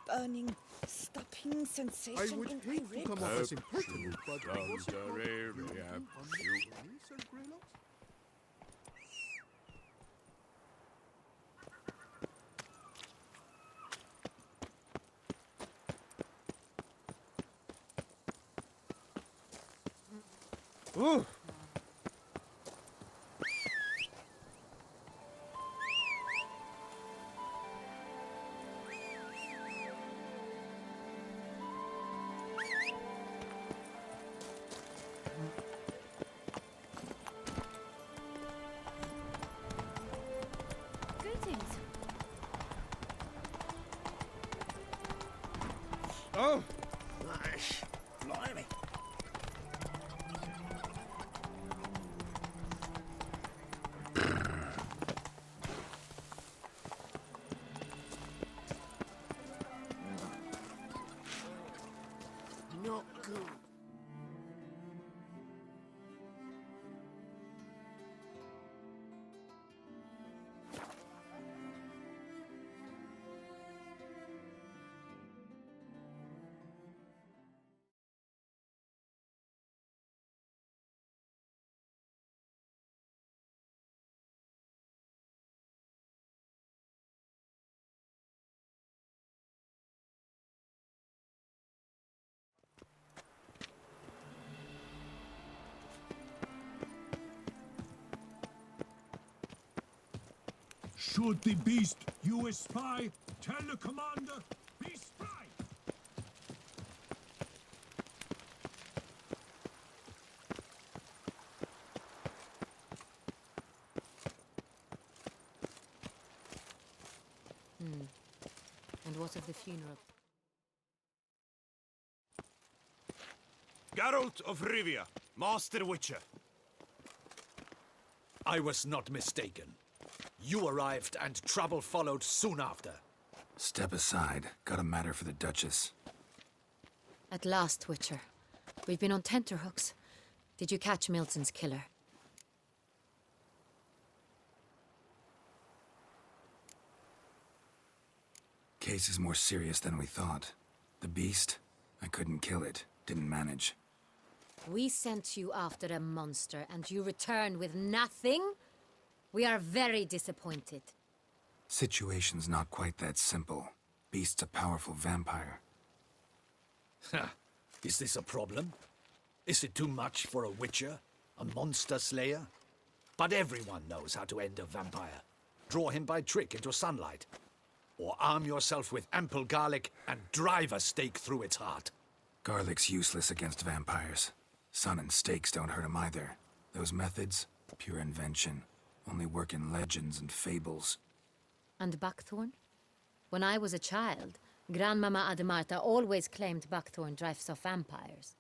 burning, stopping sensation I would in hate my to ribs. come off as impertinent, but was it not Sir Greylock? Ooh. Greetings. Oh. Nice. Blimey. Not good. Should the beast you espy, tell the commander, be spry! And what of the funeral? Geralt of Rivia, Master Witcher. I was not mistaken. You arrived and trouble followed soon after. Step aside. Got a matter for the Duchess. At last, Witcher. We've been on tenterhooks. Did you catch Milton's killer? Case is more serious than we thought. The beast? I couldn't kill it. Didn't manage. We sent you after a monster, and you return with nothing? We are very disappointed. Situation's not quite that simple. Beast's a powerful vampire. Ha! Is this a problem? Is it too much for a Witcher? A monster slayer? But everyone knows how to end a vampire. Draw him by trick into sunlight. Or arm yourself with ample garlic and drive a stake through its heart. Garlic's useless against vampires. Sun and stakes don't hurt him either. Those methods, pure invention. Only work in legends and fables. And Buckthorn? When I was a child, Grandmama Ademarta always claimed Buckthorn drives off vampires.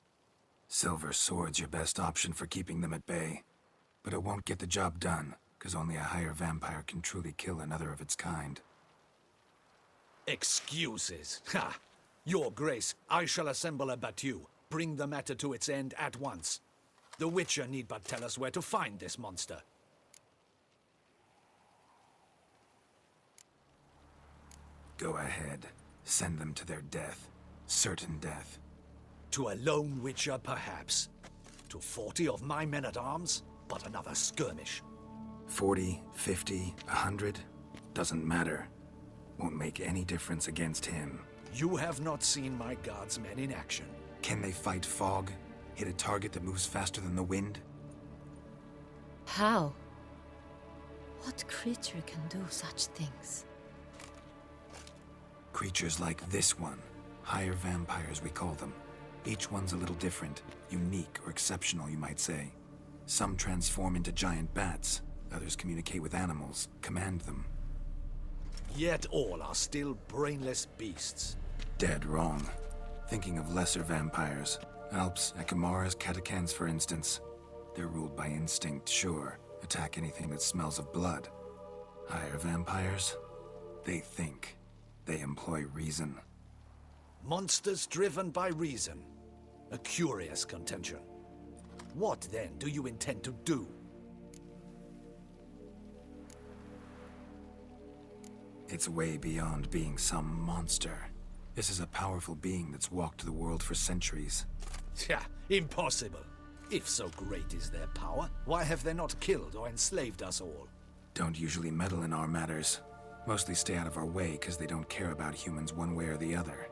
Silver sword's your best option for keeping them at bay. But it won't get the job done, because only a higher vampire can truly kill another of its kind. Excuses. Ha! Your Grace, I shall assemble a battue. Bring the matter to its end at once. The Witcher need but tell us where to find this monster. Go ahead. Send them to their death. Certain death. To a lone Witcher, perhaps. To 40 of my men-at-arms, but another skirmish. 40, 50, 100? Doesn't matter. Won't make any difference against him. You have not seen my guardsmen in action. Can they fight fog? Hit a target that moves faster than the wind? How? What creature can do such things? Creatures like this one. Higher vampires, we call them. Each one's a little different. Unique or exceptional, you might say. Some transform into giant bats. Others communicate with animals, command them. Yet all are still brainless beasts. Dead wrong. Thinking of lesser vampires. Alps, Ekamaras, Catacans, for instance. They're ruled by instinct, sure. Attack anything that smells of blood. Higher vampires? They think. They employ reason. Monsters driven by reason. A curious contention. What, then, do you intend to do? It's way beyond being some monster. This is a powerful being that's walked the world for centuries. Yeah, impossible. If so great is their power, why have they not killed or enslaved us all? Don't usually meddle in our matters. Mostly stay out of our way because they don't care about humans one way or the other.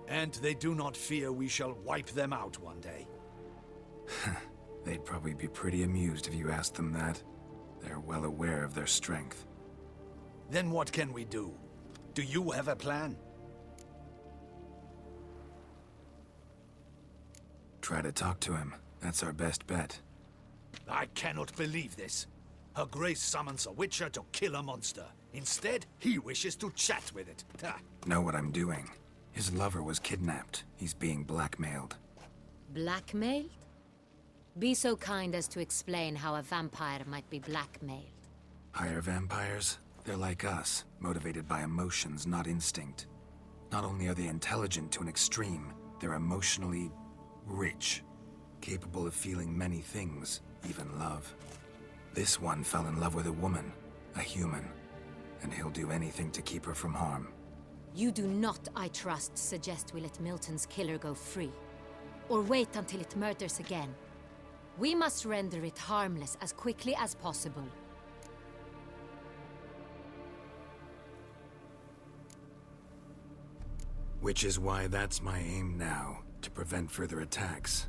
And they do not fear we shall wipe them out one day. They'd probably be pretty amused if you asked them that. They're well aware of their strength. Then what can we do? Do you have a plan? Try to talk to him. That's our best bet. I cannot believe this. Her Grace summons a Witcher to kill a monster. Instead, he wishes to chat with it. Ha. Know what I'm doing. His lover was kidnapped. He's being blackmailed. Blackmailed? Be so kind as to explain how a vampire might be blackmailed. Higher vampires? They're like us, motivated by emotions, not instinct. Not only are they intelligent to an extreme, they're emotionally rich, capable of feeling many things, even love. This one fell in love with a woman, a human, and he'll do anything to keep her from harm. You do not, I trust, suggest we let Milton's killer go free. Or wait until it murders again. We must render it harmless as quickly as possible. Which is why that's my aim now, to prevent further attacks.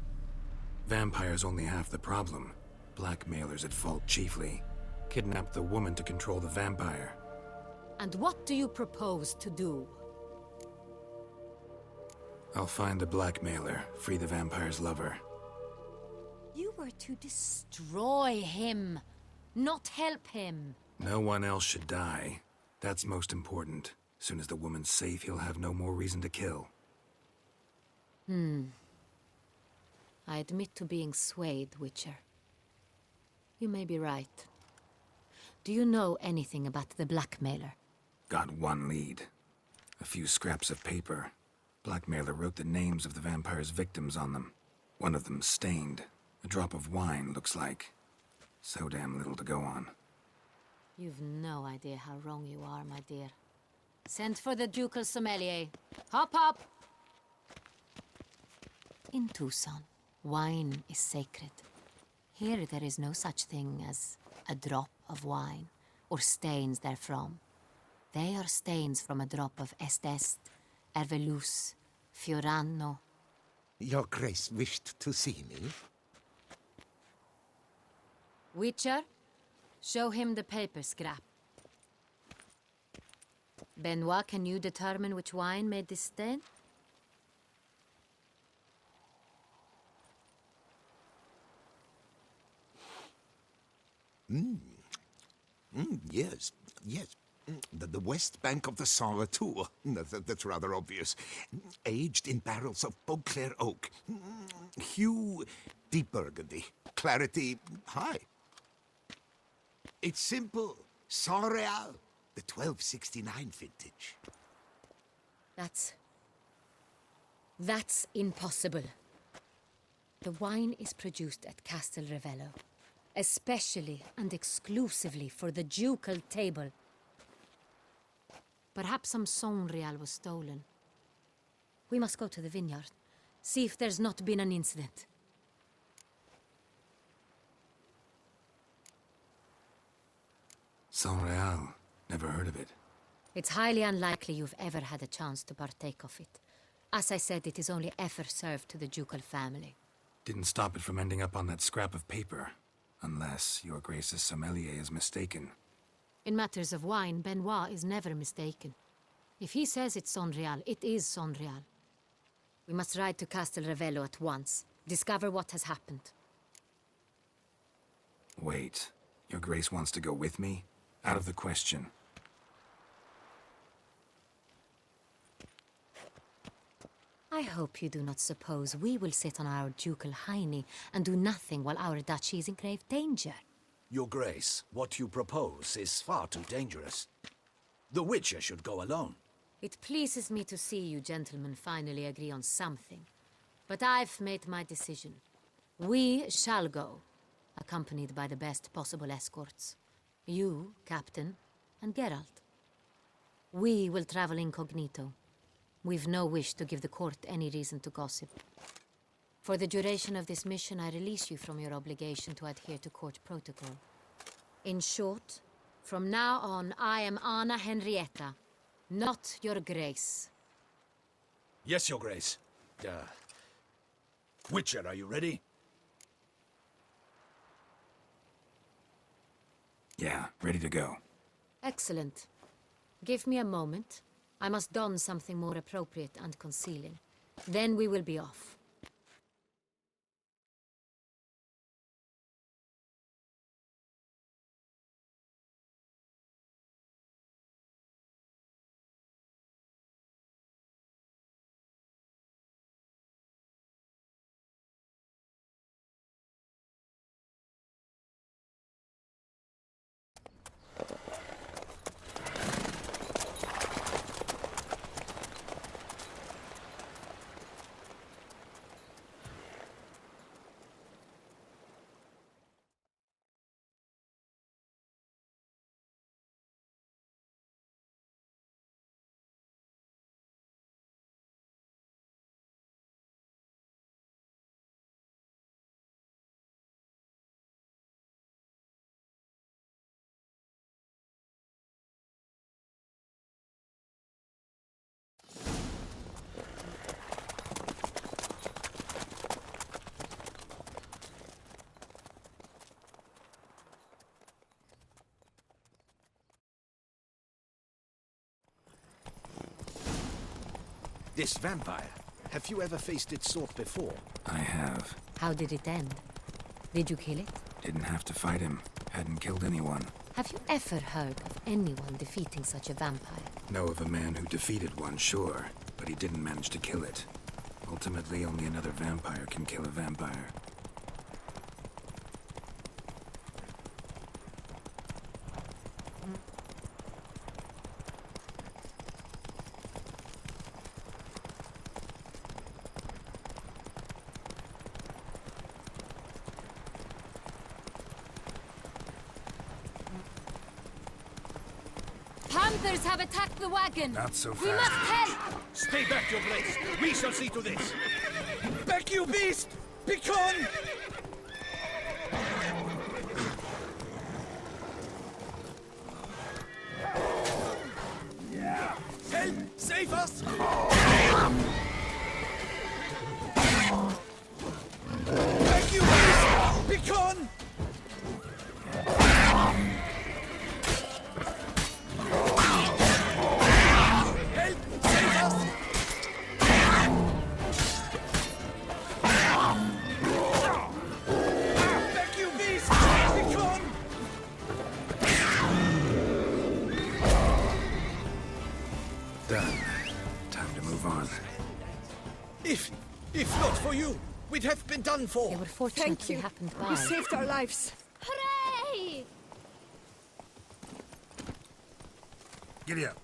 Vampires only half the problem. Blackmailers at fault chiefly. Kidnap the woman to control the vampire. And what do you propose to do? I'll find the blackmailer, free the vampire's lover. You were to destroy him, not help him. No one else should die. That's most important. Soon as the woman's safe, he'll have no more reason to kill. I admit to being swayed, Witcher. You may be right. Do you know anything about the blackmailer? Got one lead. A few scraps of paper. Blackmailer wrote the names of the vampire's victims on them. One of them stained. A drop of wine, looks like. So damn little to go on. You've no idea how wrong you are, my dear. Send for the ducal sommelier. Hop, hop! In Tucson, wine is sacred. Here there is no such thing as a drop of wine, or stains therefrom. They are stains from a drop of Est, Ervelus, Fiorano. Your Grace wished to see me? Witcher, show him the paper scrap. Benoit, can you determine which wine made this stain? Yes, yes. The west bank of the Saint Retour. That's rather obvious. Aged in barrels of Beauclair oak. Hue, deep burgundy. Clarity, high. It's simple. Saint Real, the 1269 vintage. That's impossible. The wine is produced at Castel Ravello, especially and exclusively for the ducal table. Perhaps some Saint Real was stolen. We must go to the vineyard, see if there's not been an incident. Saint Real. Never heard of it. It's highly unlikely you've ever had a chance to partake of it. As I said, it is only ever served to the ducal family. Didn't stop it from ending up on that scrap of paper. Unless your Grace's sommelier is mistaken. In matters of wine, Benoit is never mistaken. If he says it's Saint Real, it is Saint Real. We must ride to Castel Ravello at once. Discover what has happened. Wait. Your Grace wants to go with me? Out of the question. I hope you do not suppose we will sit on our ducal hiney and do nothing while our duchy is in grave danger. Your Grace, what you propose is far too dangerous. The Witcher should go alone. It pleases me to see you gentlemen finally agree on something. But I've made my decision. We shall go, accompanied by the best possible escorts. You, Captain, and Geralt. We will travel incognito. We've no wish to give the court any reason to gossip. For the duration of this mission, I release you from your obligation to adhere to court protocol. In short, from now on, I am Anna Henrietta, not your grace. Yes, Your Grace. Witcher, are you ready? Yeah, ready to go. Excellent. Give me a moment. I must don something more appropriate and concealing. Then we will be off. This vampire, have you ever faced its sort before? I have. How did it end? Did you kill it? Didn't have to fight him. Hadn't killed anyone. Have you ever heard of anyone defeating such a vampire? Know of a man who defeated one, sure, but he didn't manage to kill it. Ultimately, only another vampire can kill a vampire. Panthers have attacked the wagon! Not so We must fast. help! Stay back, Your Grace. We shall see to this. Back, you beast! Begone! Help! Save us! Back, you beast! Begone! Help! Save us! Back, you beast! Begone! Done. Time to move on. If not for you, we'd have been done for. They were fortunate Thank we you. happened by. You saved our lives. Hooray! Giddy up.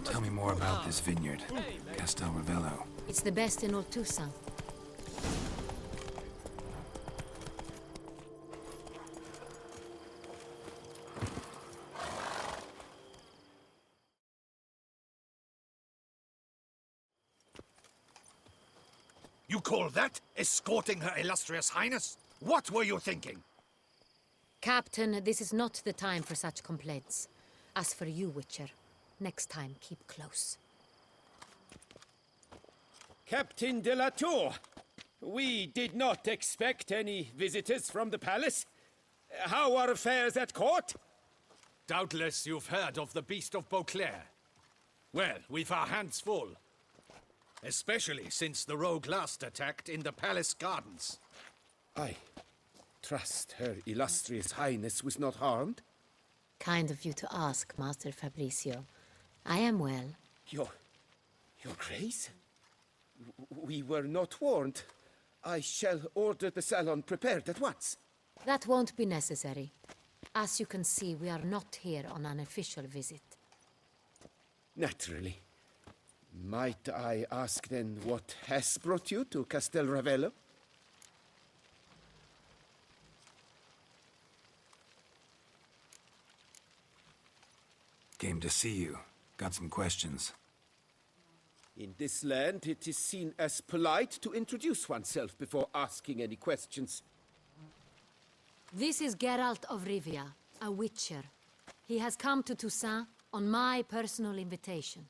Tell me more about this vineyard, Castel Ravello. It's the best in Oltusa. You call that escorting Her Illustrious Highness? What were you thinking? Captain, this is not the time for such complaints. As for you, Witcher, next time keep close. Captain de la Tour, we did not expect any visitors from the palace. How are affairs at court? Doubtless you've heard of the Beast of Beauclair. Well, we've our hands full. Especially since the rogue last attacked in the palace gardens. I trust Her Illustrious Highness was not harmed. Kind of you to ask, Master Fabricio. I am well, Your Grace? We were not warned. I shall order the salon prepared at once. That won't be necessary. As you can see, we are not here on an official visit. Naturally. Might I ask then what has brought you to Castel Ravello? Came to see you. Got some questions. In this land, it is seen as polite to introduce oneself before asking any questions. This is Geralt of Rivia, a witcher. He has come to Toussaint on my personal invitation.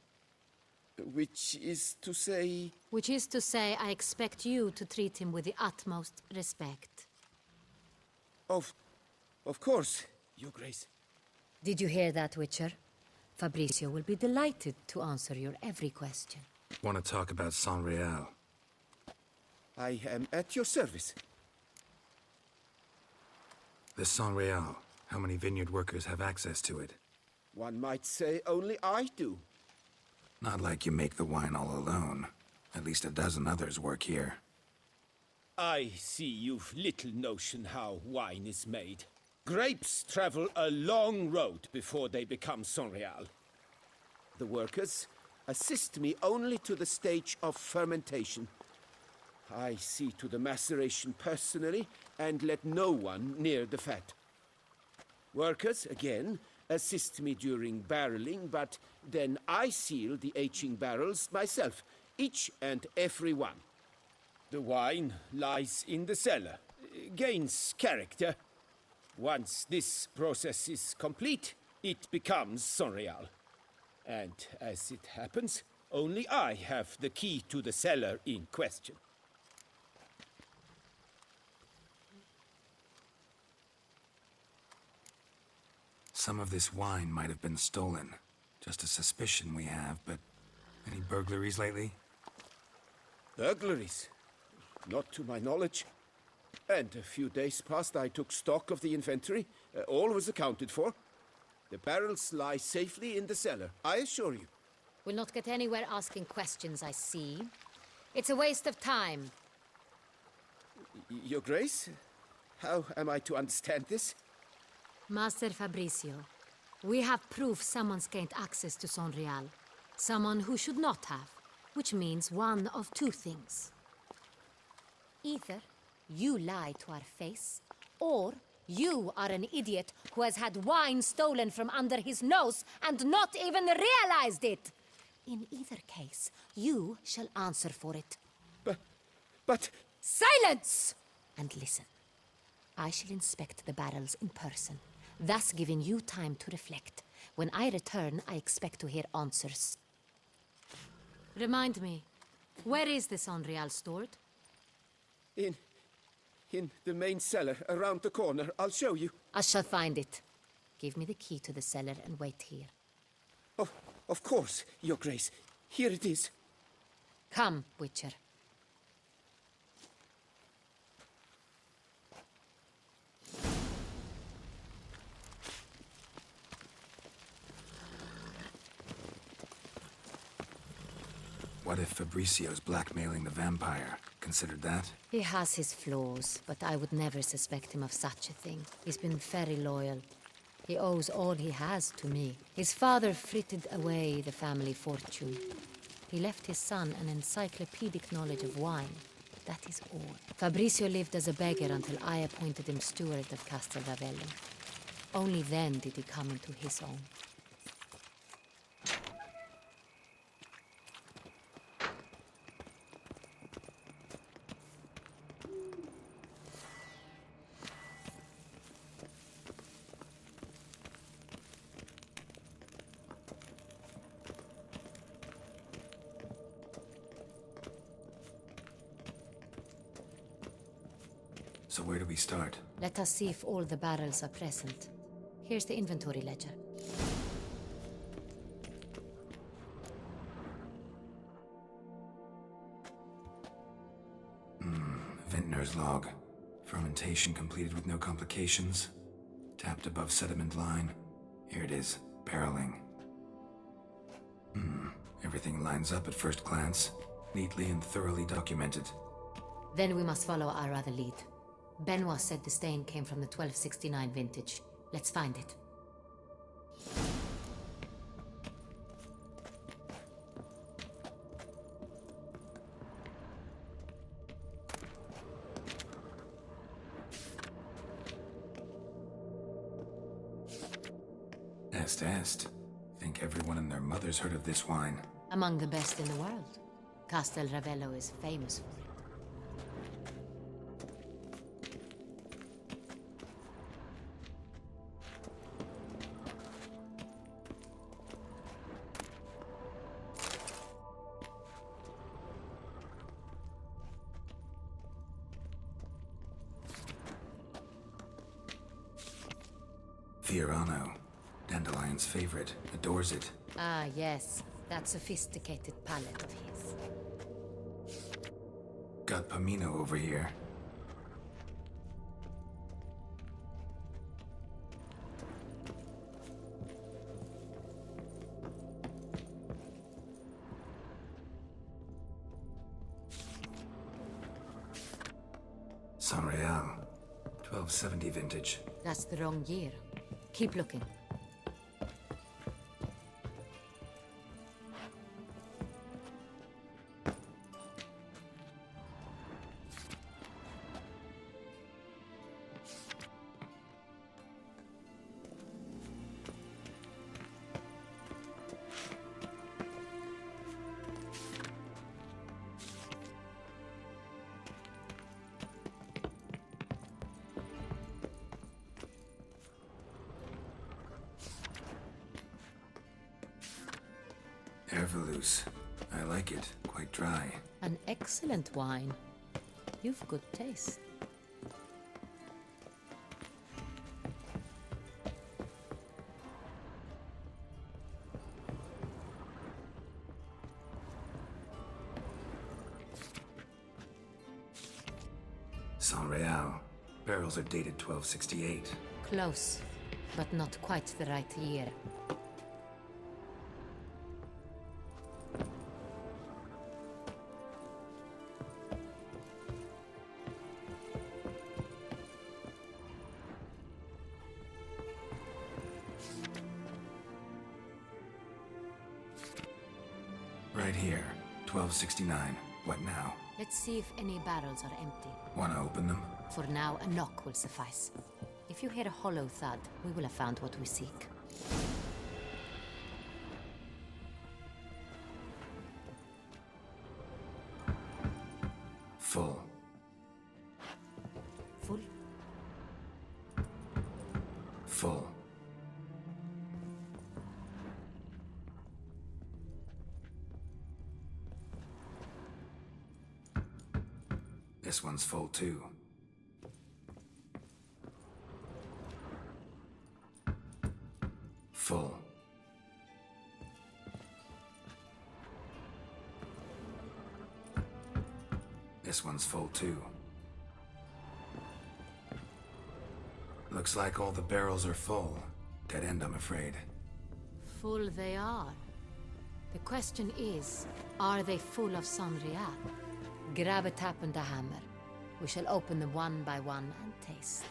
Which is to say... Which is to say, I expect you to treat him with the utmost respect. Of course, Your Grace. Did you hear that, Witcher? Fabricio will be delighted to answer your every question. Want to talk about San Real? I am at your service. The San Real. How many vineyard workers have access to it? One might say only I do. Not like you make the wine all alone. At least a dozen others work here. I see you've little notion how wine is made. Grapes travel a long road before they become Saint-Réal. The workers assist me only to the stage of fermentation. I see to the maceration personally and let no one near the fat. Workers, again, assist me during barreling, but then I seal the aging barrels myself, each and every one. The wine lies in the cellar, gains character. Once this process is complete, it becomes Saint-Réal. And as it happens, only I have the key to the cellar in question. Some of this wine might have been stolen. Just a suspicion we have, but any burglaries lately? Burglaries? Not to my knowledge. And a few days past I took stock of the inventory. All was accounted for. The barrels lie safely in the cellar, I assure you. We'll not get anywhere asking questions, I see. It's a waste of time. Your Grace? How am I to understand this? Master Fabricio, we have proof someone's gained access to Saint-Réal. Someone who should not have, which means one of two things. Either you lie to our face, or you are an idiot who has had wine stolen from under his nose and not even realized it. In either case, you shall answer for it. But... Silence! And listen. I shall inspect the barrels in person, thus giving you time to reflect. When I return, I expect to hear answers. Remind me, where is the Saint-Réal stored? In the main cellar, around the corner. I'll show you. I shall find it. Give me the key to the cellar and wait here. Oh, of course, Your Grace. Here it is. Come, Witcher. What if Fabricio's blackmailing the vampire? Considered that? He has his flaws, but I would never suspect him of such a thing. He's been very loyal. He owes all he has to me. His father frittered away the family fortune. He left his son an encyclopedic knowledge of wine. That is all. Fabricio lived as a beggar until I appointed him steward of Castel Ravello. Only then did he come into his own. So where do we start? Let us see if all the barrels are present. Here's the inventory ledger. Vintner's log. Fermentation completed with no complications. Tapped above sediment line. Here it is. Barreling. Everything lines up at first glance, neatly and thoroughly documented. Then we must follow our other lead. Benoit said the stain came from the 1269 vintage. Let's find it. Est. Think everyone and their mother's heard of this wine. Among the best in the world. Castel Ravello is famous for it. Fiorano, Dandelion's favorite, adores it. Ah, yes. That sophisticated palate of his. Got Pomino over here. San Real, 1270 vintage. That's the wrong year. Keep looking. Herveloos. I like it. Quite dry. An excellent wine. You've good taste. San Real. Barrels are dated 1268. Close, but not quite the right year. Right here. 1269. What now? Let's see if any barrels are empty. Wanna open them? For now, a knock will suffice. If you hear a hollow thud, we will have found what we seek. Full. Full? Full. This one's full too. Full. This one's full too. Looks like all the barrels are full. Dead end, I'm afraid. Full they are. The question is, are they full of San Real? Grab a tap and a hammer. We shall open them one by one and taste.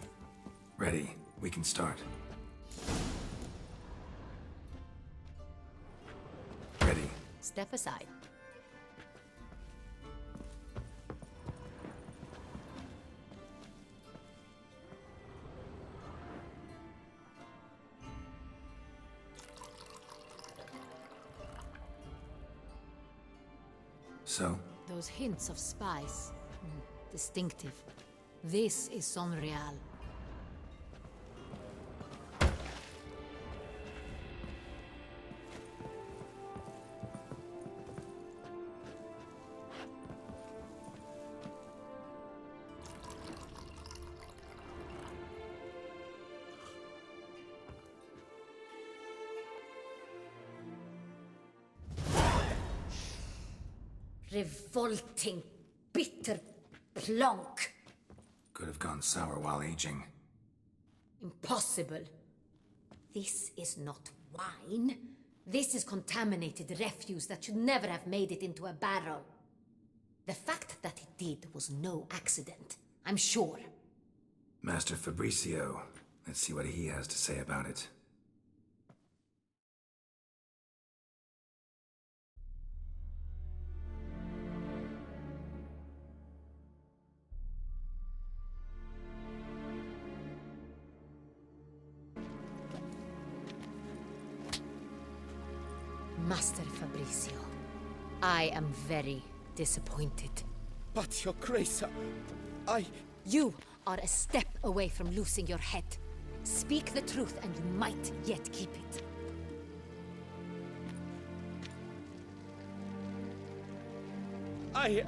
Ready. We can start. Ready. Step aside. So? Those hints of spice. Distinctive. This is San Real. Revolting, bitter plonk. Could have gone sour while aging. Impossible. This is not wine. This is contaminated refuse that should never have made it into a barrel. The fact that it did was no accident, I'm sure. Master Fabricio. Let's see what he has to say about it. Master Fabricio, I am very disappointed. But, Your Grace, I... You are a step away from losing your head. Speak the truth and you might yet keep it. I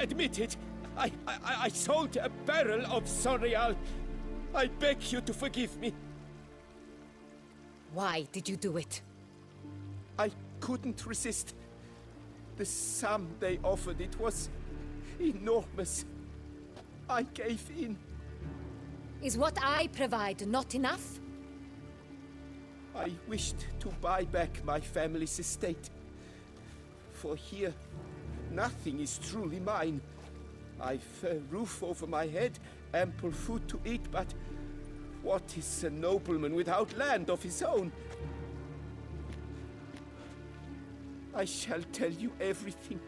admit it. I sold a barrel of Sonreal. I beg you to forgive me. Why did you do it? I couldn't resist. The sum they offered, it was enormous. I gave in. Is what I provide not enough? I wished to buy back my family's estate. For here, nothing is truly mine. I've a roof over my head, ample food to eat, but what is a nobleman without land of his own? I shall tell you everything,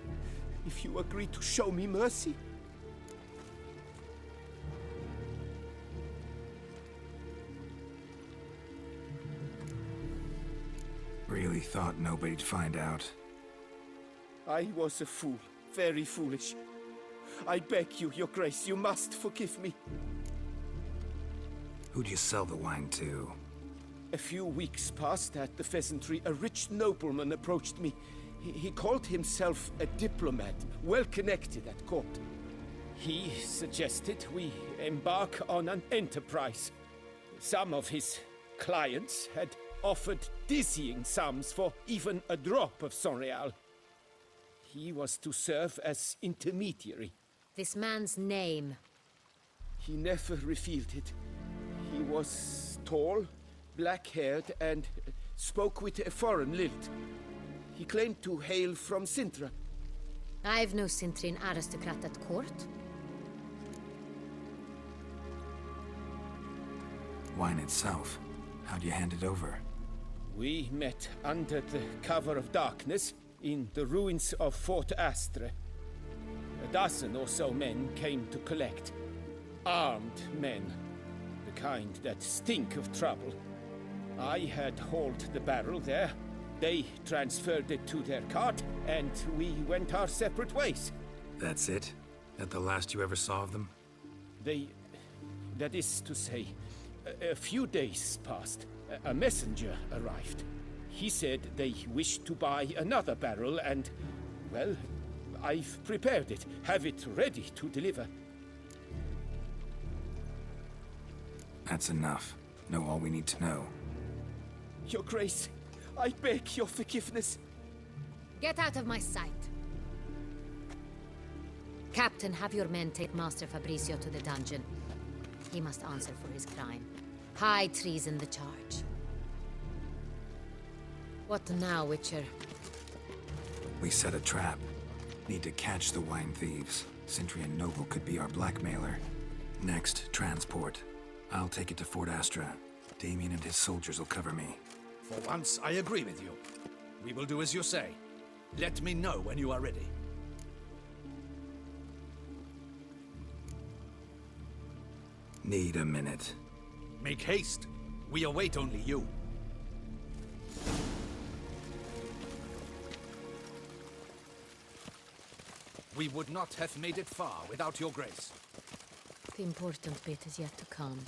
if you agree to show me mercy. Really thought nobody'd find out. I was a fool, very foolish. I beg you, Your Grace, you must forgive me. Who'd you sell the wine to? A few weeks past at the Pheasantry, a rich nobleman approached me. He called himself a diplomat, well connected at court. He suggested we embark on an enterprise. Some of his clients had offered dizzying sums for even a drop of Sonreal. He was to serve as intermediary. This man's name. He never revealed it. He was tall, black-haired, and spoke with a foreign lilt. He claimed to hail from Sintra. I've no Sintrin aristocrat at court. Wine itself. How'd you hand it over? We met under the cover of darkness in the ruins of Fort Astre. A dozen or so men came to collect. Armed men. The kind that stink of trouble. I had hauled the barrel there. They transferred it to their cart, and we went our separate ways. That's it? That the last you ever saw of them? That is to say, a few days passed. A messenger arrived. He said they wished to buy another barrel and, well, I've prepared it, have it ready to deliver. That's enough. Know all we need to know. Your Grace, I beg your forgiveness. Get out of my sight. Captain, have your men take Master Fabricio to the dungeon. He must answer for his crime. High treason the charge. What now, Witcher? We set a trap. Need to catch the wine thieves. Cintrian Noble could be our blackmailer. Next, transport. I'll take it to Fort Astra. Damien and his soldiers will cover me. For once, I agree with you. We will do as you say. Let me know when you are ready. Need a minute. Make haste. We await only you. We would not have made it far without your grace. The important bit is yet to come.